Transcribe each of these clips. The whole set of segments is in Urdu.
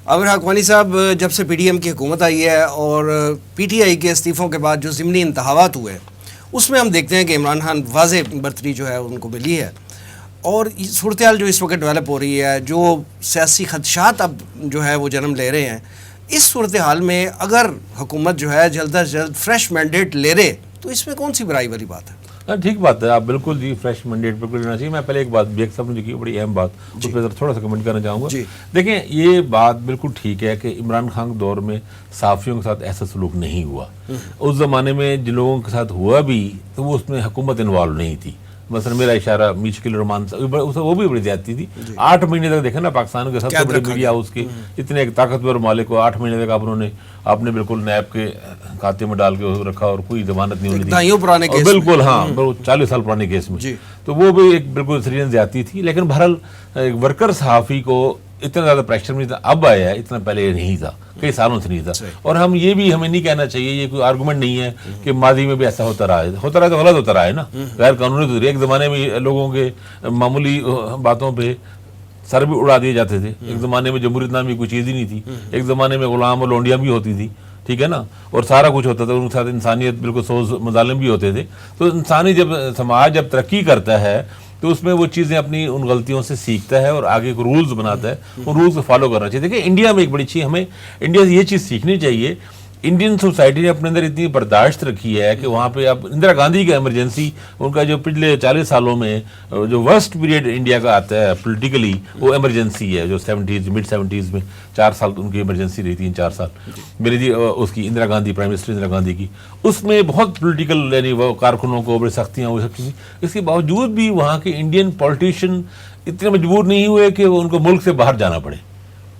عامر حقانی صاحب، جب سے پی ڈی ایم کی حکومت آئی ہے اور پی ٹی آئی کے استعفوں کے بعد جو ضمنی انتخابات ہوئے اس میں ہم دیکھتے ہیں کہ عمران خان واضح برتری جو ہے ان کو ملی ہے، اور صورتحال جو اس وقت ڈیولپ ہو رہی ہے، جو سیاسی خدشات اب جو ہے وہ جنم لے رہے ہیں، اس صورتحال میں اگر حکومت جو ہے جلد از جلد فریش مینڈیٹ لے رہے تو اس میں کون سی برائی والی بات ہے؟ ٹھیک بات ہے، آپ بالکل جی فریش مینڈیٹ بالکل لینا چاہیے. میں پہلے ایک بات بیگ صاحب نے کی بڑی اہم بات اس پہ تھوڑا سا کمنٹ کرنا چاہوں گا. دیکھیں یہ بات بالکل ٹھیک ہے کہ عمران خان کے دور میں صحافیوں کے ساتھ ایسا سلوک نہیں ہوا. اس زمانے میں جن لوگوں کے ساتھ ہوا بھی تو وہ اس میں حکومت انوالو نہیں تھی. مثلا میرا اشارہ میشکل رحمان وہ بھی بڑی زیادتی تھی. 8 مہینے تک دیکھا نا پاکستان کے سب سے بڑے میڈیا ہاؤس کے اتنے ایک طاقتور مالک کو 8 مہینے تک آپ نے بالکل نیب کے کھاتے میں ڈال کے رکھا اور کوئی ضمانت نہیں ہونی تھی. بالکل ہاں 40 سال پرانے کیس میں تو وہ بھی ایک بالکل سرین زیادتی تھی. لیکن بہرحال ورکر صحافی کو اتنا زیادہ پریشر نہیں تھا. اب آیا ہے، اتنا پہلے نہیں تھا، کئی سالوں سے نہیں تھا. اور ہمیں نہیں کہنا چاہیے، یہ کوئی آرگومنٹ نہیں ہے کہ ماضی میں بھی ایسا ہوتا رہا ہے تو غلط ہوتا رہا ہے نا، غیر قانونی تو. ایک زمانے میں لوگوں کے معمولی باتوں پہ سر بھی اڑا دیے جاتے تھے. ایک زمانے میں جمہوریت نامی کوئی چیز ہی نہیں تھی. ایک زمانے میں غلام اور لونڈیاں بھی ہوتی تھی، ٹھیک ہے نا، اور سارا کچھ ہوتا تھا. ان کے ساتھ انسانیت بالکل سوز مظالم بھی ہوتے تھے. تو انسانی سماج جب ترقی کرتا ہے تو اس میں وہ چیزیں اپنی ان غلطیوں سے سیکھتا ہے اور آگے کو رولز بناتا ہے. ان رولز کو فالو کرنا چاہیے. دیکھیں انڈیا میں ایک بڑی چیز ہمیں انڈیا سے یہ چیز سیکھنی چاہیے. انڈین سوسائٹی نے اپنے اندر اتنی برداشت رکھی ہے کہ وہاں پہ اب اندرا گاندھی کا ایمرجنسی، ان کا جو پچھلے 40 سالوں میں جو ورسٹ پیریڈ انڈیا کا آتا ہے پولیٹیکلی، وہ ایمرجنسی ہے جو 70s مڈ 70s میں 4 سال ان کی ایمرجنسی رہی 3-4 سال میری جی اس کی اندرا گاندھی، پرائم منسٹر اندرا گاندھی کی. اس میں بہت پولیٹیکل یعنی وہ کارکنوں کو بڑی سختیاں وہ سب چیزیں. اس کے باوجود بھی وہاں کے انڈین پولیٹیشین اتنے مجبور نہیں ہوئے کہ ان کو ملک سے باہر جانا پڑے.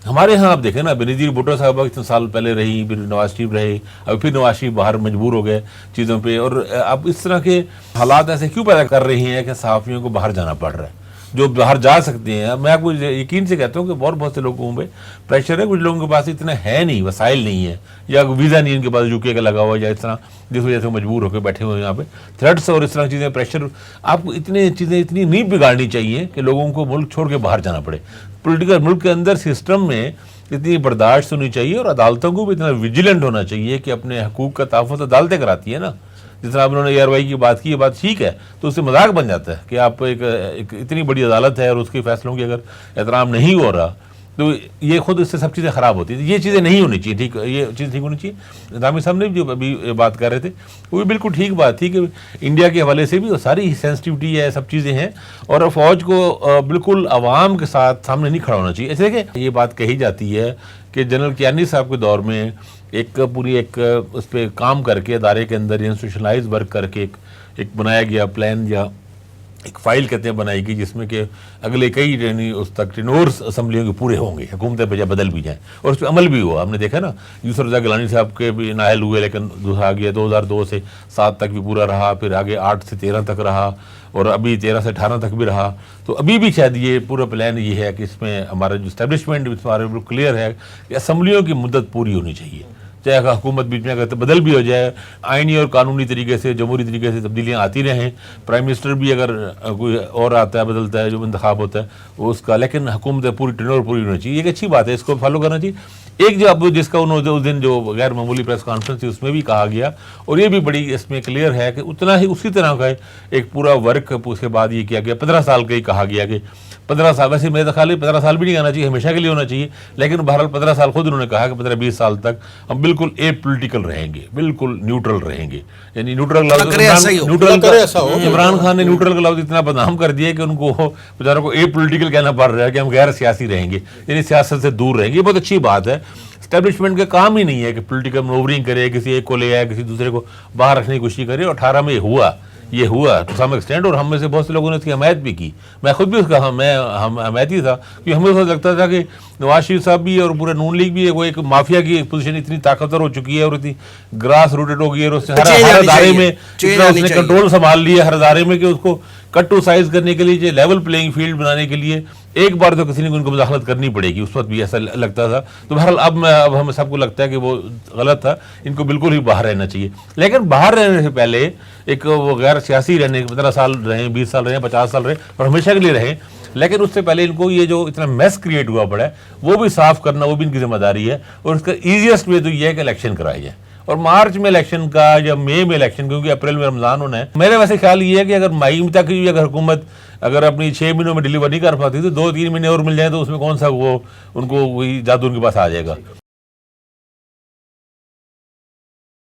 ہمارے ہاں آپ دیکھیں نا، بینظیر بھٹو صاحبہ اتنے سال پہلے رہی، پھر نواز شریف رہے، اب پھر نواز شریف باہر مجبور ہو گئے چیزوں پہ. اور اب اس طرح کے حالات ایسے کیوں پیدا کر رہی ہیں کہ صحافیوں کو باہر جانا پڑ رہا ہے جو باہر جا سکتے ہیں. میں آپ کو یقین سے کہتا ہوں کہ بہت سے لوگوں پہ پریشر ہے. کچھ لوگوں کے پاس اتنا ہے نہیں، وسائل نہیں ہے، یا ویزا نہیں ان کے پاس UK کا لگا ہوا ہے، یا اس طرح جس وجہ سے مجبور ہو کے بیٹھے ہوئے ہیں یہاں پہ. تھریٹس اور اس طرح چیزیں، پریشر، آپ کو اتنی چیزیں اتنی نہیں بگاڑنی چاہیے کہ لوگوں کو ملک چھوڑ کے باہر جانا پڑے. پولیٹیکل ملک کے اندر سسٹم میں اتنی برداشت ہونی چاہیے اور عدالتوں کو بھی اتنا ویجیلنٹ ہونا چاہیے کہ اپنے حقوق کا تحفظ عدالتیں کراتی ہیں نا. جس طرح انہوں نے ARY کی بات کی، یہ بات ٹھیک ہے، تو اس سے مذاق بن جاتا ہے کہ آپ ایک اتنی بڑی عدالت ہے اور اس کے فیصلوں کی اگر احترام نہیں ہو رہا تو یہ خود اس سے سب چیزیں خراب ہوتی ہیں. یہ چیزیں نہیں ہونی چاہیے. ٹھیک، یہ چیز ٹھیک ہونی چاہیے. دامی صاحب نے جو ابھی بات کر رہے تھے وہ بھی بالکل ٹھیک بات تھی کہ انڈیا کے حوالے سے بھی ساری سینسٹیوٹی ہے، سب چیزیں ہیں، اور فوج کو بالکل عوام کے ساتھ سامنے نہیں کھڑا ہونا چاہیے. ایسے کہ یہ بات کہی جاتی ہے کہ جنرل کیانی صاحب کے دور میں ایک پوری ایک اس پہ کام کر کے ادارے کے اندر انسٹیٹیوشنلائز ورک کر کے ایک بنایا گیا پلان یا ایک فائل کہتے ہیں بنائی گئی، جس میں کہ اگلے کئی یعنی اس تک ٹینورز اسمبلیوں کے پورے ہوں گے، حکومتیں بجا بدل بھی جائیں، اور اس پہ عمل بھی ہوا. ہم نے دیکھا نا یوسف رضا گیلانی صاحب کے بھی نااہل ہوئے، لیکن دوسرا آگے 2002 سے 7 تک بھی پورا رہا، پھر آگے 8 سے 13 تک رہا، اور ابھی 13 سے 18 تک بھی رہا. تو ابھی بھی شاید یہ پورا پلان یہ ہے کہ اس میں ہمارا جو اسٹیبلشمنٹ ہمارے بالکل کلیئر ہے کہ اسمبلیوں کی مدت پوری ہونی چاہیے. چاہے حکومت بیچ میں اگر بدل بھی ہو جائے، آئینی اور قانونی طریقے سے، جمہوری طریقے سے تبدیلیاں آتی رہیں. پرائم منسٹر بھی اگر کوئی اور آتا ہے، بدلتا ہے، جو انتخاب ہوتا ہے وہ اس کا، لیکن حکومت پوری ٹینور پوری ہونی چاہیے. یہ ایک اچھی بات ہے، اس کو فالو کرنا چاہیے. ایک جو اب جس کا انہوں نے اس دن جو غیر معمولی پریس کانفرنس تھی اس میں بھی کہا گیا، اور یہ بھی بڑی اس میں کلیئر ہے کہ اتنا ہی اسی طرح کا ایک پورا ورک اس کے بعد یہ کیا گیا. 15 سال کا ہی کہا گیا کہ 15 سال، ویسے میرا خیال ہے 15 سال بھی نہیں آنا چاہیے، ہمیشہ کے لیے ہونا چاہیے. لیکن بہرحال 15 سال خود انہوں نے کہا کہ 15-20 سال تک ہم بالکل اے پولیٹیکل رہیں گے، بالکل نیوٹرل رہیں گے. یعنی نیوٹرل عمران خان نے نیوٹرل کا لفظ اتنا بدنام کر دیا کہ ان کو بیچاروں کو اے پولیٹیکل کہنا پڑ رہا ہے کہ ہم غیر سیاسی رہیں گے، یعنی سیاست سے دور رہیں گے. یہ بہت اچھی بات ہے. اسٹیبلشمنٹ کا کام ہی نہیں ہے کہ پولیٹیکل منورنگ کرے، کسی ایک کو لے آئے، کسی دوسرے کو باہر رکھنے کی کوشش کرے. اور 18 میں یہ ہوا ٹو سم ایکسٹینٹ، اور ہم میں سے بہت سے لوگوں نے اس کی حمایت بھی کی. میں خود بھی اس کا حمایتی تھا، کیونکہ ہمیں اس وقت لگتا تھا کہ نواز شریف صاحب بھی اور پورا نون لیگ بھی وہ ایک مافیا کی پوزیشن اتنی طاقتور ہو چکی ہے اور اتنی گراس روٹڈ ہو گئی ہے، اور اس نے ہر ادارے میں اس نے کنٹرول سنبھال لیا ہر ادارے میں کہ اس کو کٹ ٹو سائز کرنے کے لیے، لیول پلینگ فیلڈ بنانے کے لیے ایک بار تو کسی نے ان کو مداخلت کرنی پڑے گی. اس وقت بھی ایسا لگتا تھا. تو بہرحال اب ہمیں سب کو لگتا ہے کہ وہ غلط تھا، ان کو بالکل ہی باہر رہنا چاہیے. لیکن باہر رہنے سے پہلے ایک وہ غیر سیاسی رہنے، 15 سال رہیں، 20 سال رہیں، 50 سال رہیں، اور ہمیشہ کے لیے رہیں. لیکن اس سے پہلے ان کو یہ جو اتنا میس کریٹ ہوا پڑا ہے وہ بھی صاف کرنا وہ بھی ان کی ذمہ داری ہے، اور اس کا ایزیسٹ وے تو یہ ہے کہ الیکشن کرائی جائے، اور مارچ میں الیکشن کا یا مئی میں الیکشن، کیونکہ اپریل میں رمضان ہونا ہے. میرا ویسے خیال یہ ہے کہ اگر مئی تک بھی اگر حکومت اگر اپنی 6 مہینوں میں ڈیلیور نہیں کر پاتی تو 2-3 مہینے اور مل جائیں تو اس میں کون سا وہ ان کو وہی جادو ان کے پاس آ جائے گا.